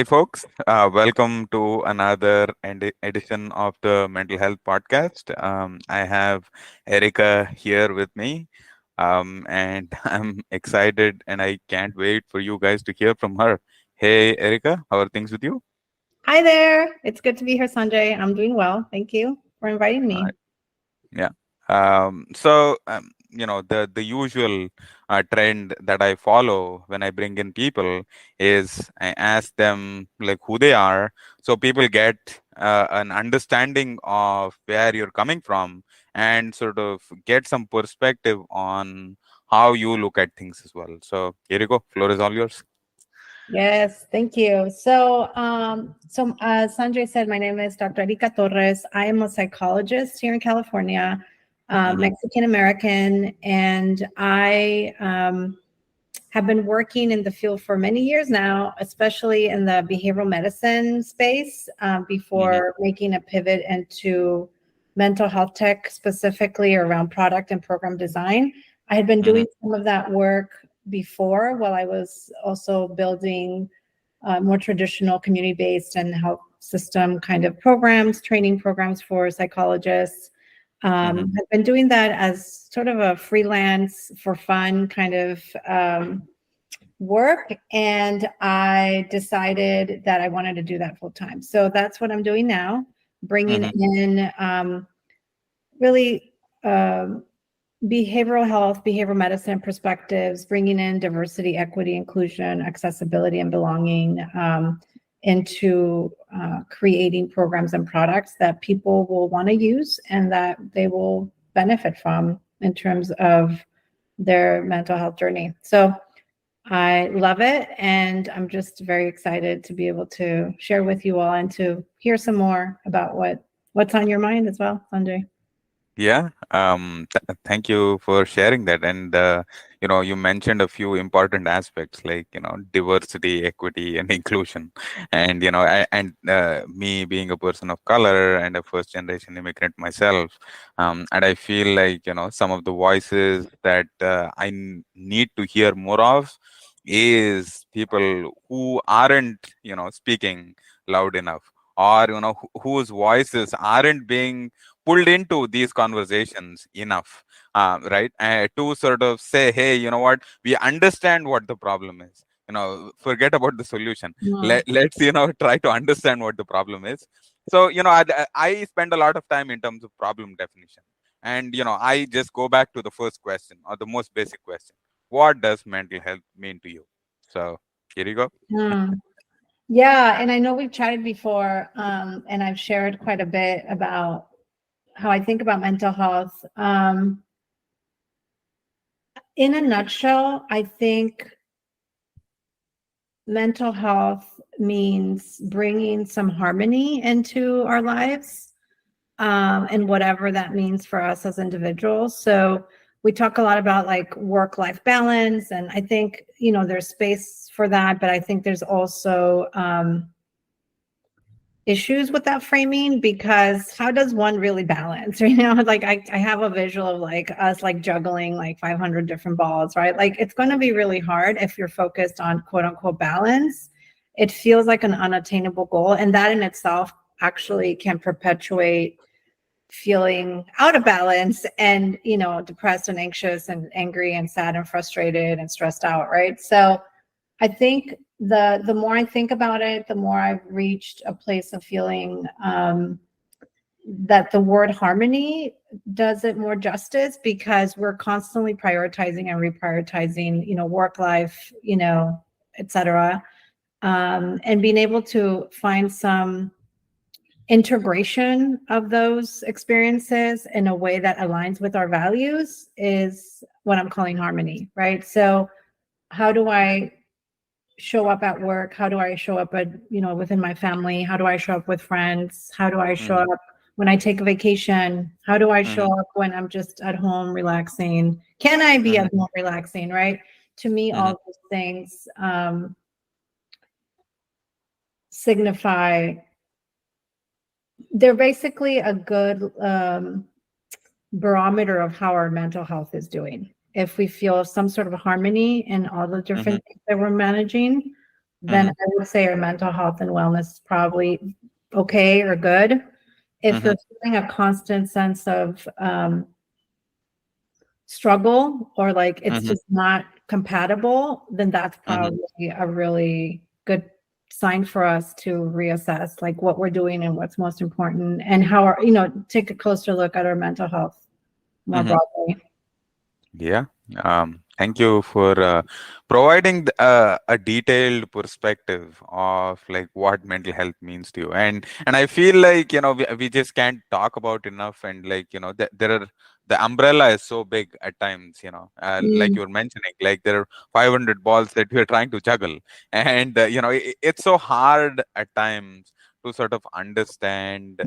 Hey, folks, welcome to another edition of the Mental Health Podcast. I have Erika here with me, and I'm excited and I can't wait for you guys to hear from her. Hey, Erika, how are things with you? Hi there. It's good to be here, Sanjay. I'm doing well. Thank you for inviting me. Yeah. The usual trend that I follow when I bring in people is I ask them like who they are, so people get an understanding of where you're coming from and sort of get some perspective on how you look at things as well. So here you go. Floor is all yours. Yes, thank you. So as Sanjay said, my name is Dr. Erika Torrez. I am a psychologist here in California, Mm-hmm, Mexican American, and I have been working in the field for many years now, especially in the behavioral medicine space, mm-hmm, before making a pivot into mental health tech, specifically around product and program design. I had been mm-hmm, doing some of that work before while I was also building more traditional community-based and health system kind of programs, training programs for psychologists. mm-hmm, I've been doing that as sort of a freelance for fun kind of work, and I decided that I wanted to do that full time. So that's what I'm doing now, bringing mm-hmm, in really behavioral health, behavioral medicine perspectives, bringing in diversity, equity, inclusion, accessibility, and belonging into creating programs and products that people will want to use and that they will benefit from in terms of their mental health journey. So I love it. And I'm just very excited to be able to share with you all and to hear some more about what's on your mind as well, Sanjay. Yeah, thank you for sharing that. And you mentioned a few important aspects like diversity, equity, and inclusion. And me being a person of color and a first generation immigrant myself, and I feel like some of the voices that need to hear more of is people who aren't speaking loud enough, or whose voices aren't being pulled into these conversations enough, right? To sort of say, hey, you know what, we understand what the problem is. Forget about the solution. Mm. Let's try to understand what the problem is. So I spend a lot of time in terms of problem definition, and I just go back to the first question or the most basic question: what does mental health mean to you? So here you go. Mm. Yeah, and I know we've chatted before, and I've shared quite a bit about how I think about mental health. In a nutshell, I think mental health means bringing some harmony into our lives, and whatever that means for us as individuals. So we talk a lot about like work-life balance, and I think there's space for that, but I think there's also issues with that framing, because how does one really balance? Like I have a visual of like us like juggling like 500 different balls, right? Like it's going to be really hard if you're focused on quote unquote balance. It feels like an unattainable goal, and that in itself actually can perpetuate feeling out of balance and depressed and anxious and angry and sad and frustrated and stressed out, right? So I think the more I think about it, the more I've reached a place of feeling that the word harmony does it more justice, because we're constantly prioritizing and reprioritizing, work life, etc. And being able to find some integration of those experiences in a way that aligns with our values is what I'm calling harmony, right? So how do I show up at work? How do I show up at, within my family? How do I show up with friends? How do I show Hmm. up when I take a vacation? How do I show Hmm. up when I'm just at home relaxing? Can I be Hmm. at home relaxing, right? To me, Hmm. all those things signify, they're basically a good barometer of how our mental health is doing. If we feel some sort of harmony in all the Hmm. different things that we're managing, then Mhm. I would say our mental health and wellness is probably okay or good. If you're Mhm. feeling a constant sense of struggle, or like it's Mhm. just not compatible, then that's Mhm. probably a really good sign for us to reassess like what we're doing and what's most important, and how our, take a closer look at our mental health more Mhm. broadly. Yeah. Thank you for providing a detailed perspective of like what mental health means to you. And I feel like, we just can't talk about enough. And like, there are, the umbrella is so big at times, like Mm, you were mentioning, like there are 500 balls that we're trying to juggle. And, it's so hard at times to sort of understand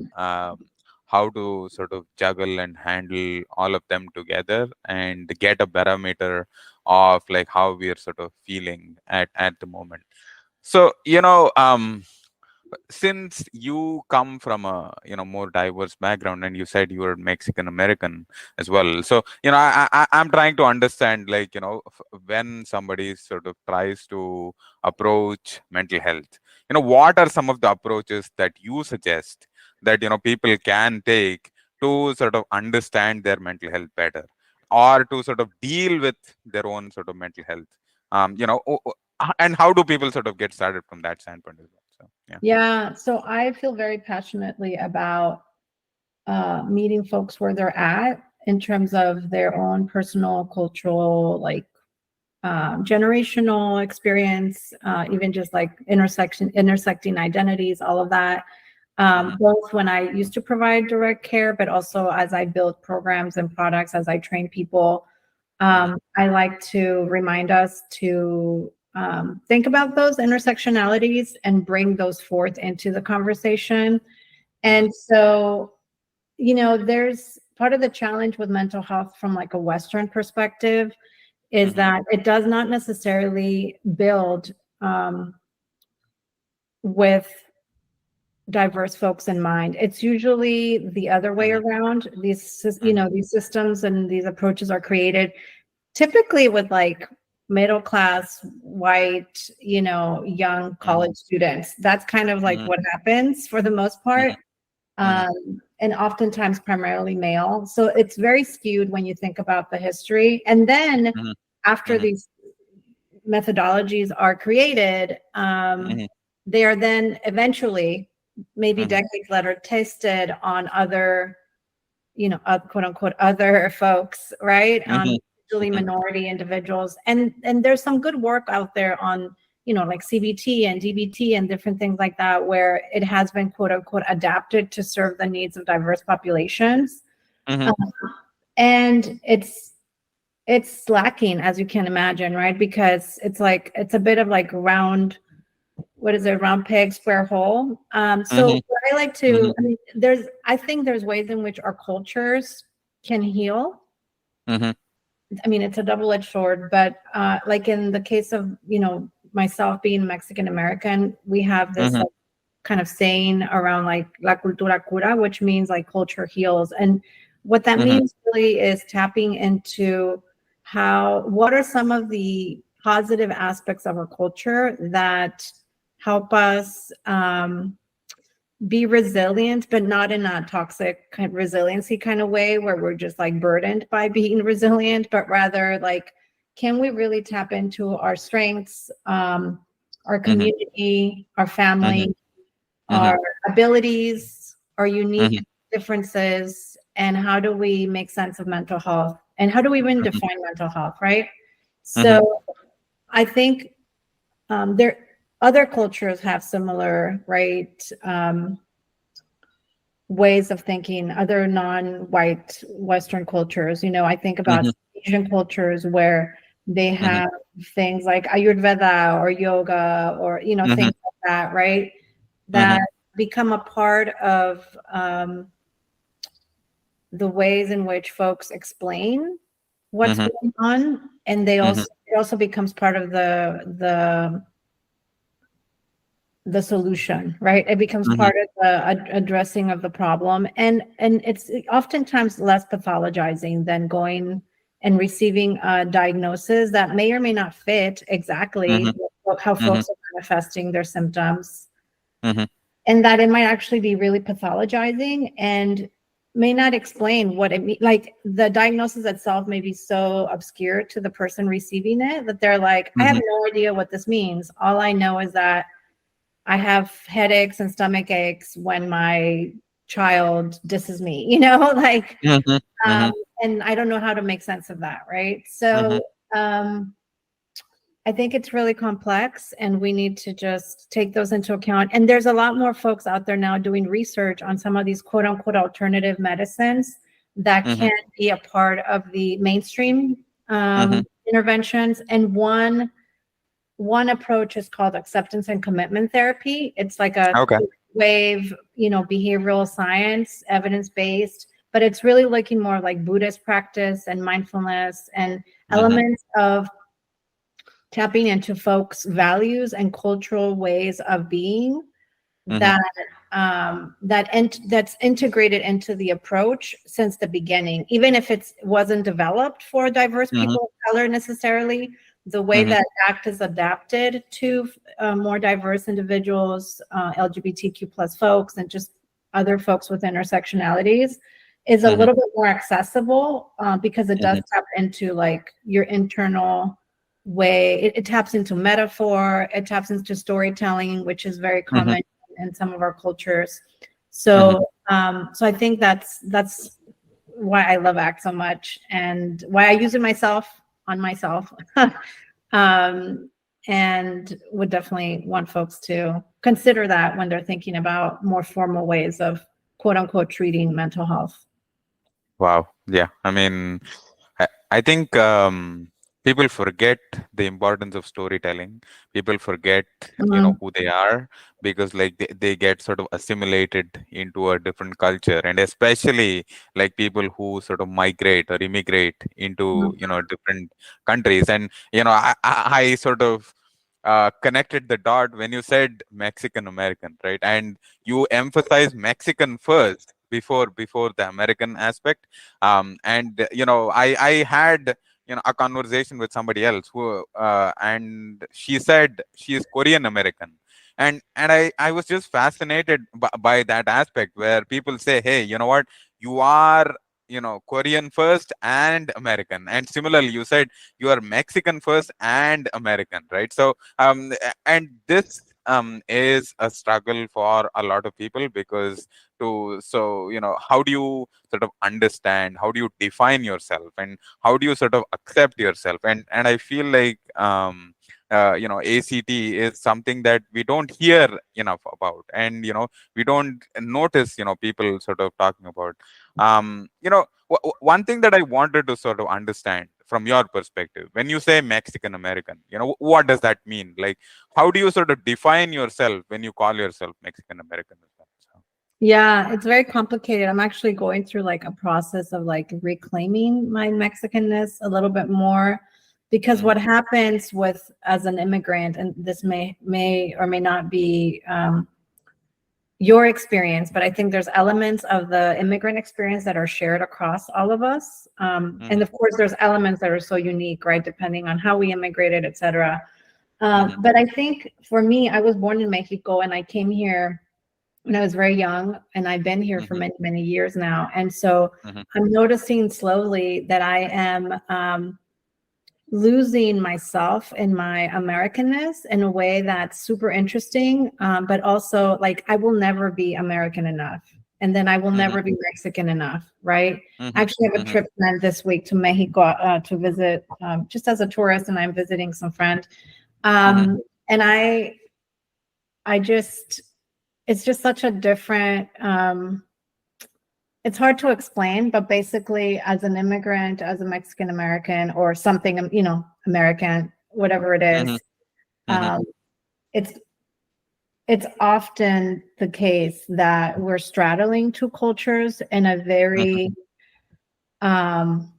how to sort of juggle and handle all of them together and get a barometer of like how we are sort of feeling at the moment. So since you come from a more diverse background, and you said you were Mexican American as well, so I'm trying to understand, like, when somebody sort of tries to approach mental health, what are some of the approaches that you suggest that people can take to sort of understand their mental health better, or to sort of deal with their own sort of mental health, and how do people sort of get started from that standpoint as well? So yeah. yeah, so I feel very passionately about meeting folks where they're at in terms of their own personal, cultural, like generational experience, even just like intersecting identities, all of that. Mhm. Both when I used to provide direct care, but also as I build programs and products, as I train people. Mhm. I like to remind us to think about those intersectionalities and bring those forth into the conversation. Mhm. And so, there's part of the challenge with mental health from like a Western perspective is Mhm. that it does not necessarily build with diverse folks in mind. It's usually the other way Mhm. around. Mhm. These systems and these approaches are created typically with like middle class, white, young Mhm. college students. That's kind of like Mhm. what happens for the most part. Mhm. Mhm. And oftentimes primarily male. So it's very skewed when you think about the history. And then Mhm. after Mhm. these methodologies are created, Mhm. they are then eventually, maybe Mhm. decades later, tested on other, quote unquote, other folks, right? On Mhm. usually Mhm. minority individuals. And there's some good work out there on, like CBT and DBT and different things like that, where it has been quote unquote adapted to serve the needs of diverse populations. Mhm. Um, and it's lacking, as you can imagine, right? Because it's a bit of like round, what is it, round peg, square hole. So Mhm. what I like to, Mhm. I mean, I think there's ways in which our cultures can heal. Mhm. I mean, it's a double-edged sword, but like in the case of, myself being Mexican American, we have this Mhm. like kind of saying around like la cultura cura, which means like culture heals. And what that Mhm. means really is tapping into what are some of the positive aspects of our culture that help us be resilient, but not in a toxic kind of resiliency kind of way where we're just like burdened by being resilient, but rather like, can we really tap into our strengths, our Mhm. community, our Mhm. family, Mhm. our abilities, our Mhm. unique differences, and how do we make sense of mental health? And how do we even Mhm. define mental health, right? Mhm. So I think there other cultures have similar, right? Ways of thinking, other non-white Western cultures. I think about Mhm. Asian cultures where they Mhm. have things like Ayurveda or yoga or, Mhm. things like that, right? That Mhm. become a part of the ways in which folks explain what's Mhm. going on. And Mhm. it also becomes part of the solution, right? It becomes Mhm. part of the addressing of the problem, and it's oftentimes less pathologizing than going and receiving a diagnosis that may or may not fit exactly Mhm. how Mhm. folks are manifesting their symptoms, Mhm. and that it might actually be really pathologizing and may not explain what it means. Like the diagnosis itself may be so obscure to the person receiving it that they're like, I have Mhm. no idea what this means. All I know is that I have headaches and stomach aches when my child disses me, like, Mhm. um, Mhm. and I don't know how to make sense of that, right? Mhm. So, I think it's really complex and we need to just take those into account. And there's a lot more folks out there now doing research on some of these quote unquote alternative medicines that Mhm. can be a part of the mainstream Mhm. interventions. And one approach is called acceptance and commitment therapy. It's like a Okay. wave, behavioral science, evidence based, but it's really looking more like Buddhist practice and mindfulness and Mhm. elements of tapping into folks' values and cultural ways of being Mhm. that that's integrated into the approach since the beginning, even if it wasn't developed for diverse Mhm. people of color necessarily. The way Mhm. that ACT is adapted to more diverse individuals, LGBTQ plus folks, and just other folks with intersectionalities is a Mhm. little bit more accessible because it does Mhm. tap into like your internal way. It taps into metaphor, it taps into storytelling, which is very Mhm. common in some of our cultures. Mhm. So I think that's why I love ACT so much and why I use it myself on myself. um, and would definitely want folks to consider that when they're thinking about more formal ways of quote unquote treating mental health. Wow. Yeah. I mean, I think people forget the importance of storytelling. People forget, Mhm. who they are because like they get sort of assimilated into a different culture, and especially like people who sort of migrate or immigrate into, different countries. And, I sort of connected the dot when you said Mexican American, right? And you emphasize Mexican first before the American aspect. And I had a conversation with somebody else who and she said she is Korean American. And I was just fascinated by that aspect where people say, hey, you know what, you are, Korean first and American. And similarly, you said you are Mexican first and American, right? So and this is a struggle for a lot of people because to so how do you sort of understand, how do you define yourself, and how do you sort of accept yourself? And I feel like ACT is something that we don't hear enough about, and we don't notice people sort of talking about. One thing that I wanted to sort of understand from your perspective, when you say Mexican American, what does that mean? Like, how do you sort of define yourself when you call yourself Mexican American as well? So, Yeah, it's very complicated. I'm actually going through like a process of like reclaiming my Mexicanness a little bit more because mhm, what happens with as an immigrant, and this may or may not be your experience, but I think there's elements of the immigrant experience that are shared across all of us. And mhm, of course, there's elements that are so unique, right, depending on how we immigrated, et cetera. mhm, But I think for me, I was born in Mexico and I came here when I was very young, and I've been here for mhm, many, many years now. And so mhm, I'm noticing slowly that I am losing myself in my Americanness in a way that's super interesting, but also like I will never be American enough. And then I will mhm, never be Mexican enough, right? I mhm, actually have a mhm, trip planned this week to Mexico to visit just as a tourist, and I'm visiting some friend. mhm, And I just, it's just such a different, it's hard to explain, but basically, as an immigrant, as a Mexican American or something, American, whatever it mhm, is, mhm, um, it's it's often the case that we're straddling two cultures in a mhm, very um,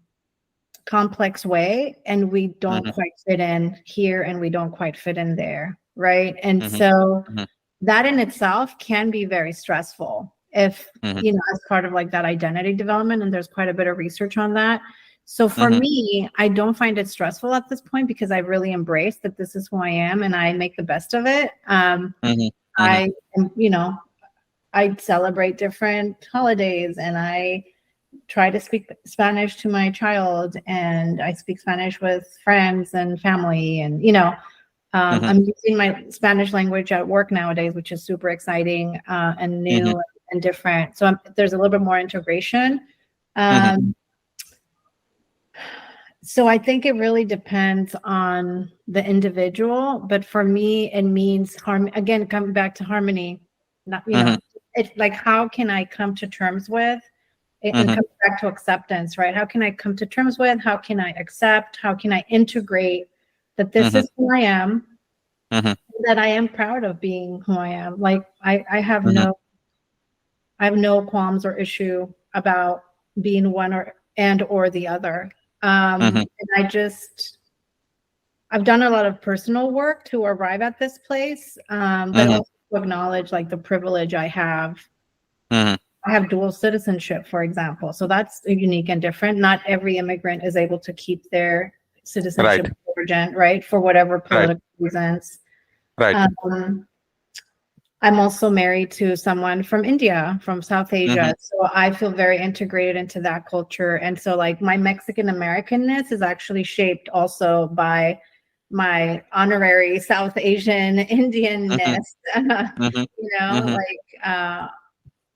complex way, and we don't mhm, quite fit in here, and we don't quite fit in there, right? And mhm, so mhm, that in itself can be very stressful if mhm, as part of like that identity development, and there's quite a bit of research on that, So for Mhm. me, I don't find it stressful at this point because I really embrace that this is who I am and I make the best of it. Mhm. Mhm. I am, you know, I celebrate different holidays and I try to speak Spanish to my child and I speak Spanish with friends and family. And, Mhm. I'm using my Spanish language at work nowadays, which is super exciting and Mhm. new and different. So there's a little bit more integration. Mhm. Um, so I think it really depends on the individual. But for me, it means harm. Again, coming back to harmony, not, Mhm. it's like, how can I come to terms with and Mhm. come back to acceptance, right? How can I come to terms with? How can I accept? How can I integrate that this Mhm. is who I am, Mhm. that I am proud of being who I am. Like I have Mhm. no qualms or issue about being one or the other. Mhm. And I've done a lot of personal work to arrive at this place, but Mhm. also to acknowledge like the privilege I have. Mhm. I have dual citizenship, for example. So that's unique and different. Not every immigrant is able to keep their Right. citizenship of origin, right? For whatever Right. political reasons. Right. Um, I'm also married to someone from India, from South Mhm. Asia. So I feel very integrated into that culture. And so, like, my Mexican Americanness is actually shaped also by my honorary South Asian Mhm. Indianness. Mhm. Mhm. Like,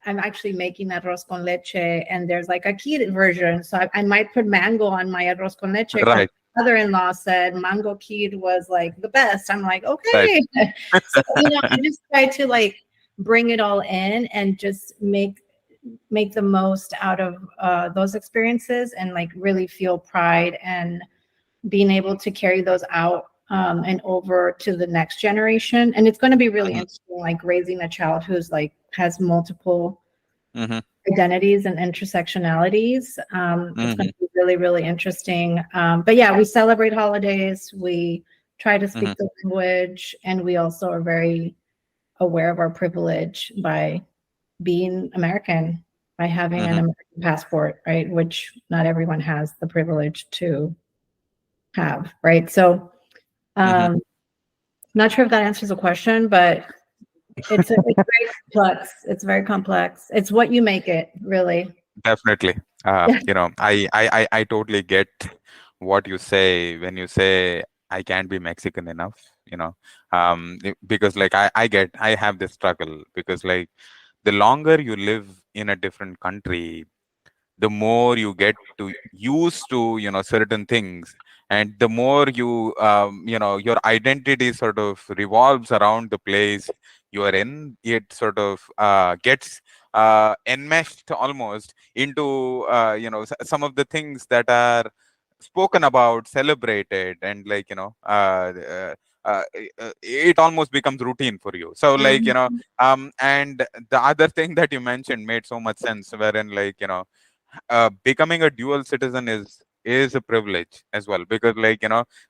I'm actually making arroz con leche, and there's like a kid version. So I might put mango on my arroz con leche because Right. my mother-in-law said mango kid was like the best. I'm like, Right. okay. So, I just try to like bring it all in and just make the most out of those experiences and like really feel pride and being able to carry those out and over to the next generation. And it's going to be really Mhm. interesting, like raising a child who's like has multiple Mhm. identities and intersectionalities. It's going Mhm. to be really, really interesting. But yeah, we celebrate holidays. We try to Mhm. speak the language, and we also are very aware of our privilege by being American, by having an Mhm. American passport, right? Which not everyone has the privilege to have, right? So, Mhm. um, not sure if that answers the question, but it's very complex. It's very complex. It's what you make it, really. Definitely. Yeah. I totally get what you say when you say I can't be Mexican enough, because like I have this struggle because like the longer you live in a different country, the more you get to used to certain things, and the more your identity sort of revolves around the place you are in. It sort of gets enmeshed almost into some of the things that are spoken about, celebrated, and it almost becomes routine for you. So like Mhm. and the other thing that you mentioned made so much sense, wherein becoming a dual citizen is a privilege as well, because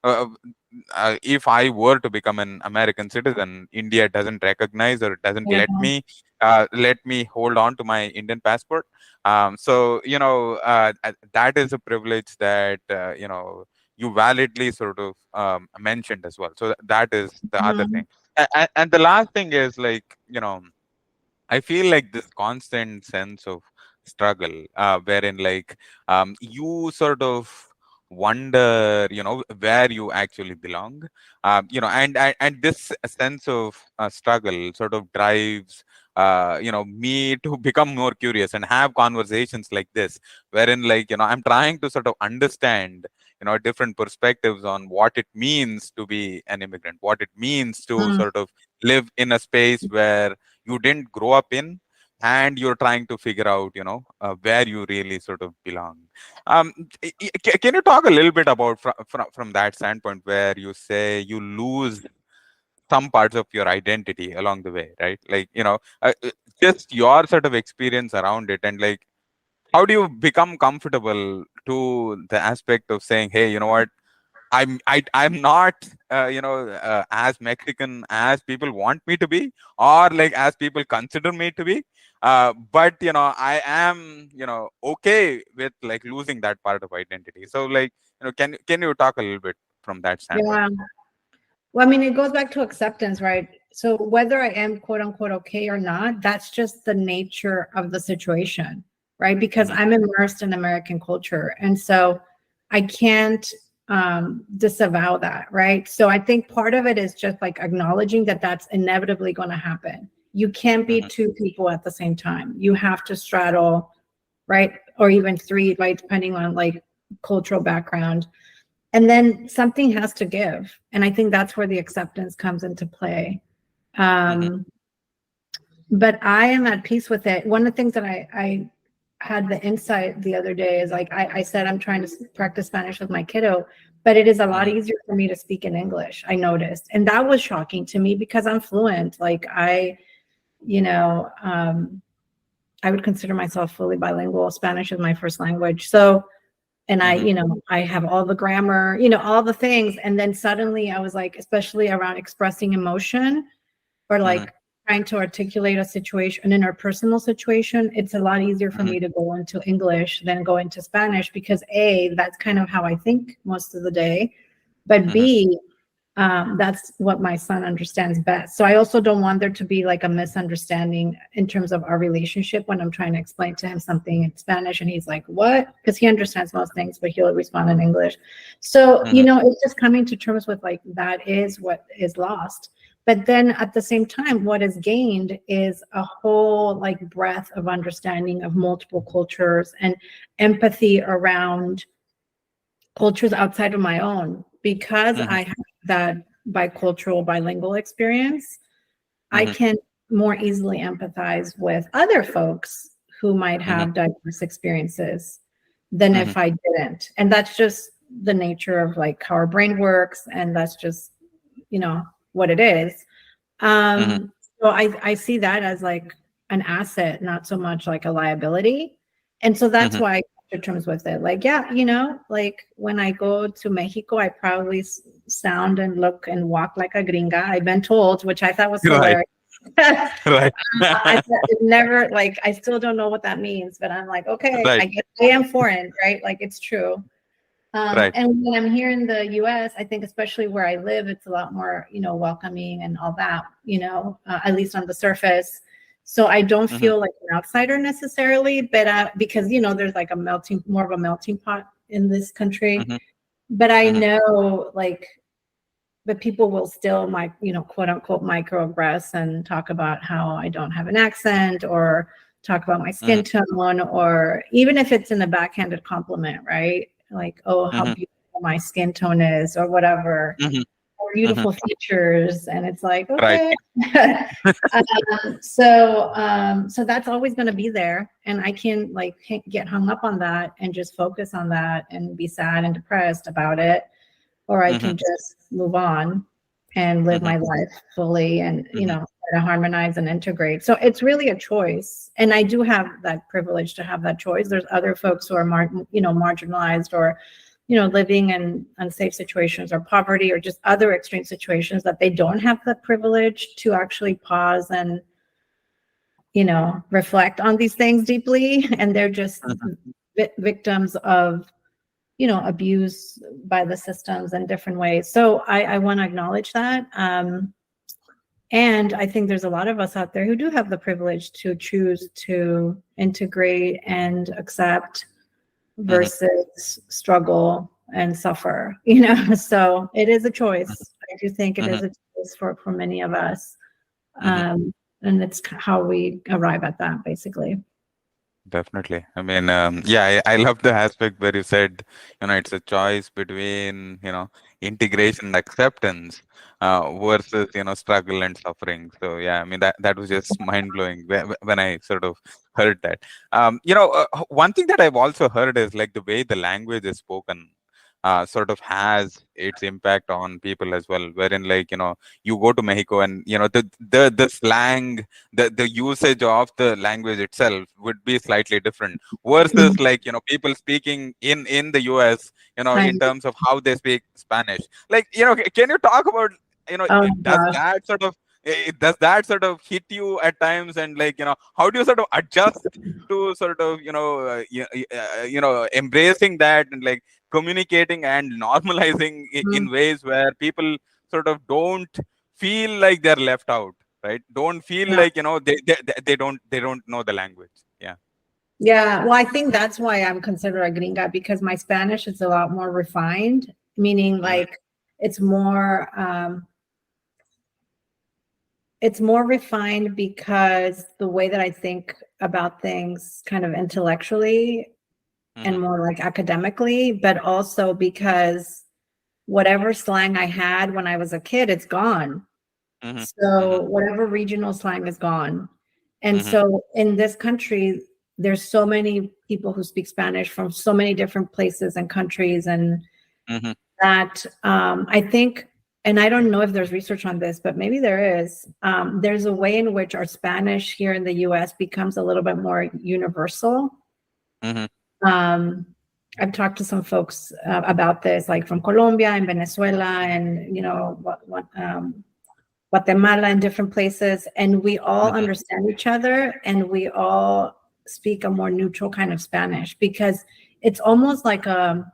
uh, if I were to become an American citizen, India doesn't recognize or doesn't Yeah. let me hold on to my Indian passport. So that is a privilege that you validly sort of mentioned as well. So that is the other Mhm. thing. And the last thing is I feel like this constant sense of struggle, wherein you sort of wonder, where you actually belong, and this sense of struggle sort of drives, me to become more curious and have conversations like this, wherein I'm trying to sort of understand, different perspectives on what it means to be an immigrant, what it means to Mhm. sort of live in a space where you didn't grow up in, and you're trying to figure out where you really sort of belong. Can you talk a little bit about from that standpoint, where you say you lose some parts of your identity along the way, right? Just your sort of experience around it, and how do you become comfortable to the aspect of saying, hey, you know what, I'm not as Mexican as people want me to be, or like as people consider me to be. But I am okay with like losing that part of identity. So like can you talk a little bit from that standpoint? Yeah. Well, I mean, it goes back to acceptance, right? So whether I am quote unquote okay or not, that's just the nature of the situation, right? Because Hmm. I'm immersed in American culture. And so I can't disavow that, right? So I think part of it is just like acknowledging that that's inevitably going to happen. You can't be Hmm. two people at the same time. You have to straddle, right? Or even three, right? Depending on like cultural background, and then something has to give, and I think that's where the acceptance comes into play. Hmm. um but I am at peace with it. One of the things that I had the insight the other day is like I said I'm trying to practice Spanish with my kiddo, but it is a lot Hmm. easier for me to speak in English, I noticed, and that was shocking to me because I'm fluent. Like you know I would consider myself fully bilingual. Spanish is my first language. So, and I, Hmm. I have all the grammar, all the things. And then suddenly I was like, especially around expressing emotion or Hmm. like trying to articulate a situation, an interpersonal situation, it's a lot easier for Hmm. me to go into English than go into Spanish because A, that's kind of how I think most of the day. But Hmm. B, that's what my son understands best. So I also don't want there to be like a misunderstanding in terms of our relationship when I'm trying to explain to him something in Spanish and he's like, "What?" Because he understands most things, but he'll respond in English. So, Hmm. it's just coming to terms with like that is what is lost. But then at the same time, what is gained is a whole like breadth of understanding of multiple cultures and empathy around cultures outside of my own because Hmm. I have that bicultural bilingual experience. I Hmm. can more easily empathize with other folks who might Hmm. have diverse experiences than Hmm. if I didn't. And that's just the nature of like how our brain works, and that's just what it is. Hmm. So I see that as like an asset, not so much like a liability. And so that's Hmm. why I come to terms with it. Like, yeah, like when I go to Mexico, I probably sound and look and walk like a gringa. I've been told, which I thought was Right. hilarious. I Right. thought it never like I still don't know what that means, but I'm like, okay, Right. I guess I am foreign, right? Like it's true. Right. And when I'm here in the US, I think especially where I live, it's a lot more, welcoming and all that, at least on the surface. So I don't Hmm. feel like an outsider necessarily, but because, there's like more of a melting pot in this country. Hmm. But I Hmm. know like, but people will still quote unquote microaggress and talk about how I don't have an accent or talk about my Hmm. skin tone, or even if it's in a backhanded compliment, right? Like, oh, how Hmm. beautiful my skin tone is, or whatever, Hmm. or Hmm. beautiful features. And it's like, Right. okay. So that's always going to be there. And I can like get hung up on that and just focus on that and be sad and depressed about it, or I Hmm. can just move on and live Hmm. my life fully and, Hmm. try to harmonize and integrate. So it's really a choice. And I do have that privilege to have that choice. There's other folks who are marginalized or, living in unsafe situations or poverty or just other extreme situations that they don't have the privilege to actually pause and, reflect on these things deeply. And they're just victims of abuse by the systems in different ways. So I want to acknowledge that. And I think there's a lot of us out there who do have the privilege to choose to integrate and accept Hmm. versus struggle and suffer, So it is a choice. I do think it Hmm. is a choice for many of us. Hmm. And it's how we arrive at that, basically. Definitely. I mean, yeah, I love the aspect where you said, it's a choice between, integration and acceptance, versus, struggle and suffering. So, yeah, I mean, that was just mind blowing when I sort of heard that. One thing that I've also heard is like the way the language is spoken. sort of has its impact on people as well. Wherein, like, you go to Mexico, and the slang, the usage of the language itself would be slightly different versus, Mhm. like, people speaking in the US, I in know. terms of how they speak Spanish. Like, can you talk about, Oh does gosh. that sort of does that sort of hit you at times, and, like, how do you sort of adjust to sort of, embracing that, and, like, communicating and normalizing Mm. in ways where people sort of don't feel like they're left out, right? Don't feel Yeah. like, they don't know the language. Yeah. Yeah. Well, I think that's why I'm considered a gringa because my Spanish is a lot more refined, meaning Hmm. like it's more it's more refined because the way that I think about things kind of intellectually Hmm. and more like academically, but also because whatever slang I had when I was a kid, it's gone. Hmm. So Hmm. whatever regional slang is gone. And Hmm. so in this country, there's so many people who speak Spanish from so many different places and countries, and Hmm. that I think, and I don't know if there's research on this, but maybe there is. There's a way in which our Spanish here in the U.S. becomes a little bit more universal. Hmm. Um, I've talked to some folks about this, like from Colombia and Venezuela, and Guatemala and different places, and we all Hmm. understand each other, and we all speak a more neutral kind of Spanish because it's almost like a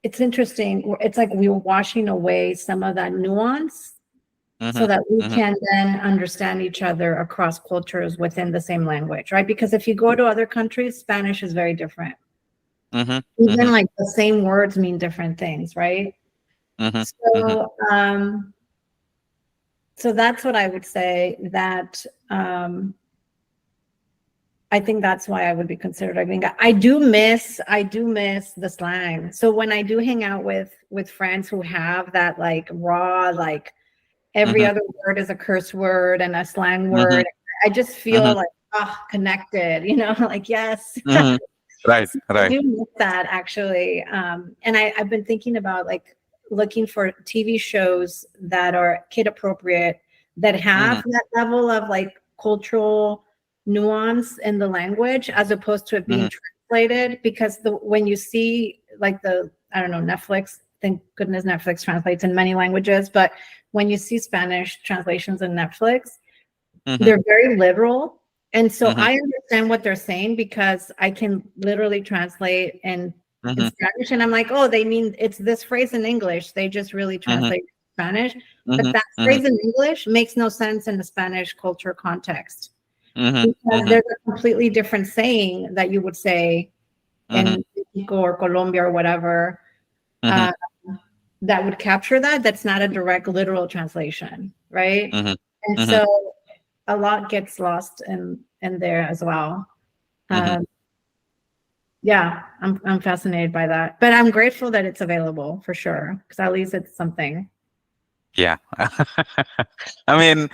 it's interesting. It's like we are washing away some of that nuance so Hmm. that we Hmm. can then understand each other across cultures within the same language, right? Because if you go to other countries, Spanish is very different. Hmm. Even Hmm. like the same words mean different things, right? Hmm. Hmm. So that's what I would say that I think that's why I would be considered a gringa. I do miss the slang. So when I do hang out with friends who have that like raw, like every Hmm. other word is a curse word and a slang Hmm. word, I just feel Hmm. like connected, like yes. Hmm. Right, So I right. do miss that actually. And I've been thinking about like looking for TV shows that are kid appropriate that Hmm. have that level of like cultural nuance in the language as opposed to it being Hmm. translated because the when you see like the I don't know Netflix, thank goodness Netflix translates in many languages, but when you see Spanish translations in Netflix, Hmm. they're very literal. And so Hmm. I understand what they're saying because I can literally translate in Hmm. Spanish. And I'm like, oh, they mean it's this phrase in English. They just really Hmm. translate Spanish. But Hmm. that Hmm. phrase in English makes no sense in the Spanish culture context Hmm. because Hmm. there's a completely different saying that you would say Hmm. in Mexico or Colombia or whatever Hmm. uh, that would capture that. That's not a direct literal translation, right? Hmm. And Hmm. so a lot gets lost in there as well. Hmm. Um, yeah, I'm fascinated by that, but I'm grateful that it's available for sure because at least it's something. Yeah. I mean,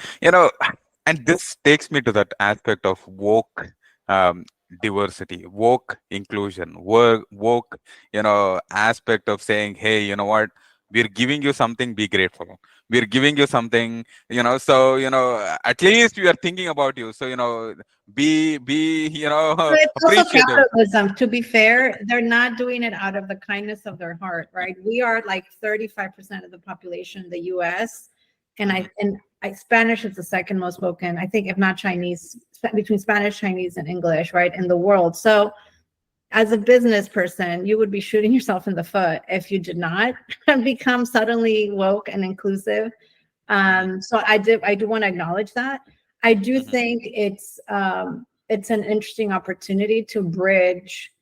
and this takes me to that aspect of woke um, diversity, woke inclusion, woke, aspect of saying, hey, you know what? We're giving you something, be grateful. We're giving you something, so, at least we are thinking about you. So, be, But it's also appreciative. capitalism. To be fair, they're not doing it out of the kindness of their heart, right? We are like 35% of the population in the U.S. and Hmm. Spanish is the second most spoken, I think, if not Chinese, between Spanish, Chinese, and English, right, in the world. So as a business person, you would be shooting yourself in the foot if you did not become suddenly woke and inclusive. Hmm. So I do want to acknowledge that. I do Hmm. think it's an interesting opportunity to bridge,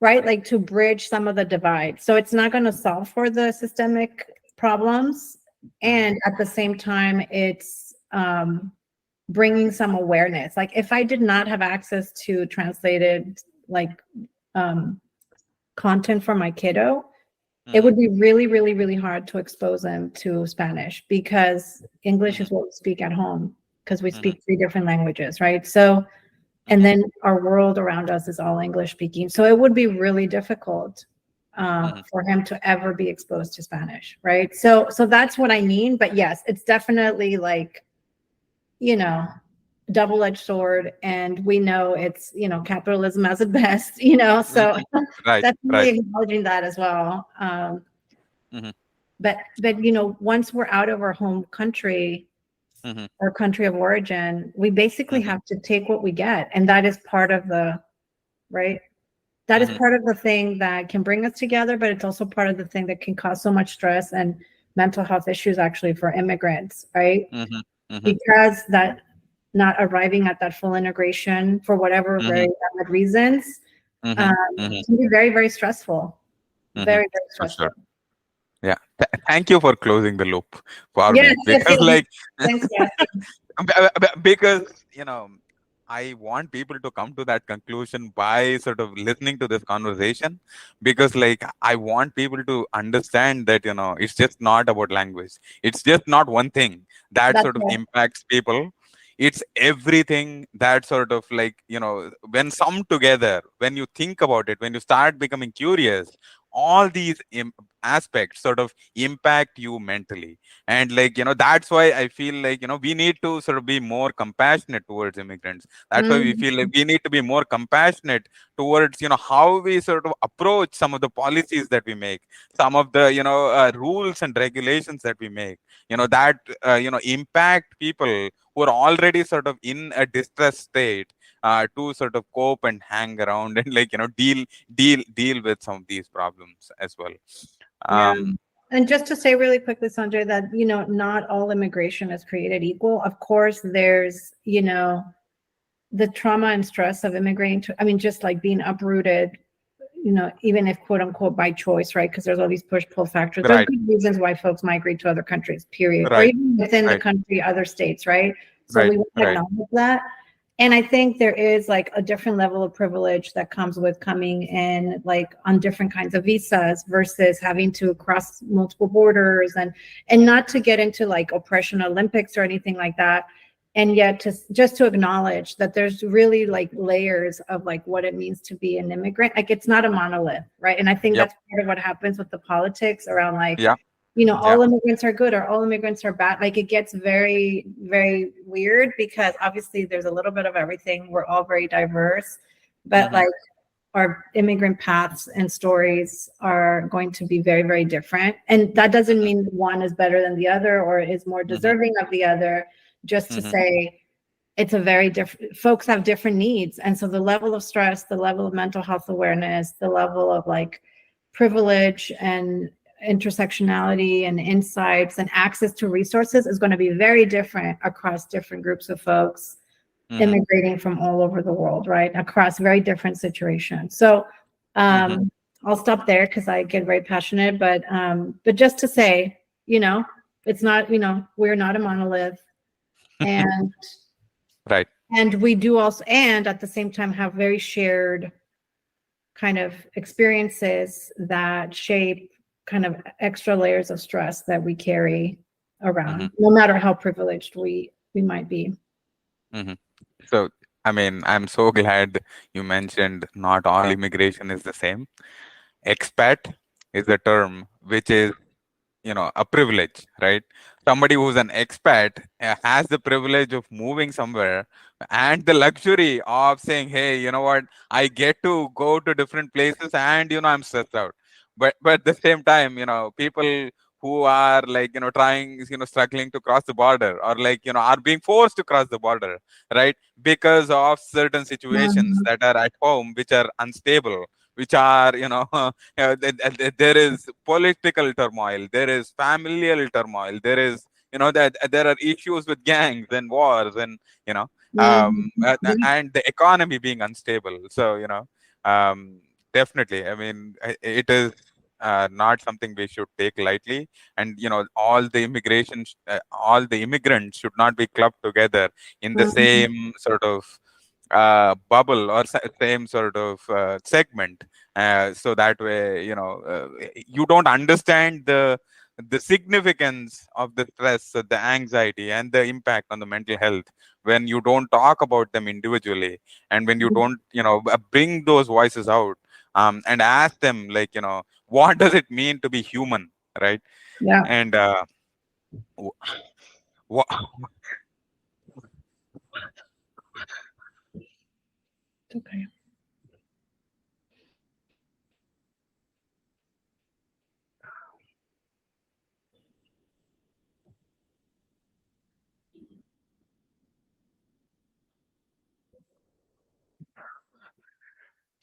right? Like to bridge some of the divide. So it's not going to solve for the systemic problems, Hmm. and at the same time, it's bringing some awareness. Like if I did not have access to translated like um, content for my kiddo, it Hmm. would be really, really, really hard to expose them to Spanish because English Hmm. is what we speak at home because we Hmm. speak three different languages, right? So and mhm, then our world around us is all English speaking. So it would be really difficult mhm, for him to ever be exposed to Spanish, right? So that's what I mean. But yes, it's definitely like, you know, double-edged sword, and we know it's, capitalism as its best, so mhm. Right, definitely right. acknowledging that as well. Mhm, But once we're out of our home country, mhm, our country of origin, we basically mhm, have to take what we get, and that is part of the right. That is mhm, part of the thing that can bring us together, but it's also part of the thing that can cause so much stress and mental health issues actually for immigrants, right? mhm, mhm, Because that not arriving at that full integration for whatever very mhm, valid reasons mhm, mhm, can be very, very stressful. mhm. Very, very For stressful. sure. Yeah. Thank you for closing the loop for Yes, me, yes, because yes. like Thanks for asking. because I want people to come to that conclusion by sort of listening to this conversation, because like I want people to understand that it's just not about language. It's just not one thing that That's sort of it. impacts people. It's everything that sort of like when some together, when you think about it, when you start becoming curious, all these aspects sort of impact you mentally. And like that's why I feel like we need to sort of be more compassionate towards immigrants. That's why we Mm, feel like we need to be more compassionate towards how we sort of approach some of the policies that we make, some of the rules and regulations that we make, that impact people who are already sort of in a distressed state, to sort of cope and hang around and like deal with some of these problems as well. yeah. um And just to say really quickly, Sanjay, that, not all immigration is created equal. Of course, there's, the trauma and stress of immigrating to, I mean, just like being uprooted, even if quote unquote by choice, right? Because there's all these push pull factors. There's right, good reasons why folks migrate to other countries, period, or right, even within the right, country, other states, right? So right, we want to right. acknowledge that. And I think there is like a different level of privilege that comes with coming in like on different kinds of visas versus having to cross multiple borders, and not to get into like oppression Olympics or anything like that. And yet to just to acknowledge that there's really like layers of like what it means to be an immigrant. Like it's not a monolith, right? And I think Yep. that's part of what happens with the politics around like, Yeah. Yeah. all immigrants are good or all immigrants are bad. Like it gets very, very weird because obviously there's a little bit of everything. We're all very diverse, but Mm-hmm. like our immigrant paths and stories are going to be very, very different. And that doesn't Mm-hmm. mean one is better than the other or is more Mm-hmm. deserving of the other, just to Mm-hmm. say it's a very different, folks have different needs. And so the level of stress, the level of mental health awareness, the level of like privilege and intersectionality and insights and access to resources is going to be very different across different groups of folks Mm-hmm. immigrating from all over the world, right? Across very different situations. So Mm-hmm. I'll stop there because I get very passionate, but just to say, you know, it's not, we're not a monolith, and Right. we do also, and at the same time have very shared kind of experiences that shape kind of extra layers of stress that we carry Mm-hmm. around, no matter how privileged we might be. Mm-hmm. So, I mean, I'm so glad you mentioned not all immigration is the same. Expat is a term which is a privilege, right? Somebody who's an expat has the privilege of moving somewhere and the luxury of saying, hey, you know what, I get to go to different places and I'm stressed out. But at the same time, people who are like trying, struggling to cross the border, or like are being forced to cross the border, right, because of certain situations Mhm. that are at home which are unstable, which are there is political turmoil, there is familial turmoil, there is that there are issues with gangs and wars, and Mhm. and the economy being unstable. So um, definitely, I mean, it is not something we should take lightly. And all the immigrants should not be clubbed together in the Mhm. same sort of bubble, or same sort of segment, so that way you don't understand the the significance of the stress, the anxiety, and the impact on the mental health when you don't talk about them individually, and when you don't, bring those voices out, and ask them, like, what does it mean to be human, right? Yeah. And wh- wh- Okay.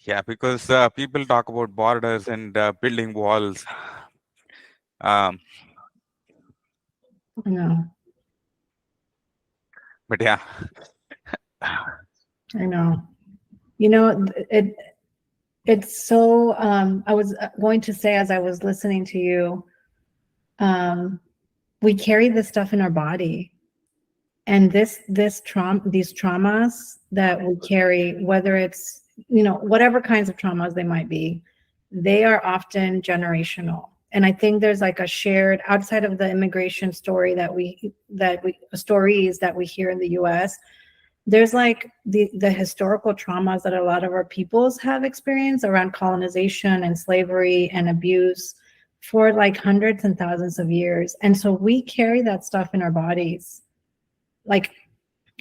yeah, because people talk about borders and building walls, um, I know. but yeah. I know. It's so I was going to say as I was listening to you, um we carry this stuff in our body, and this trauma, these traumas that we carry, whether it's, whatever kinds of traumas they might be, they are often generational. And I think there's like a shared, outside of the immigration story that we stories that we hear in the US, there's like the historical traumas that a lot of our peoples have experienced around colonization and slavery and abuse for like hundreds and thousands of years. And so we carry that stuff in our bodies. Like,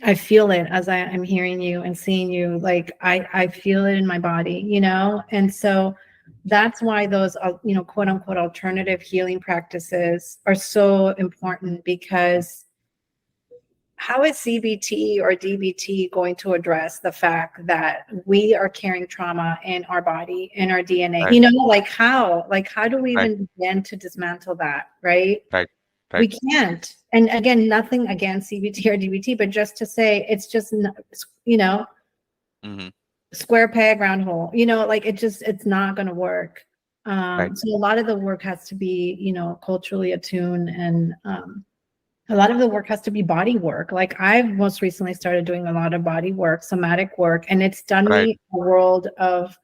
I feel it as I'm hearing you and seeing you. Like, I feel it in my body, And so that's why those, quote unquote alternative healing practices are so important, because how is CBT or DBT going to address the fact that we are carrying trauma in our body, in our DNA? Right, How do we right, even begin to dismantle that, right? right, We right. can't. And again, nothing against CBT or DBT, but just to say it's just, you know, Hmm. square peg, round hole, like it's not going to work. Right, So a lot of the work has to be, culturally attuned, and a lot of the work has to be body work. Like, I've most recently started doing a lot of body work, somatic work, and it's done right, me a world of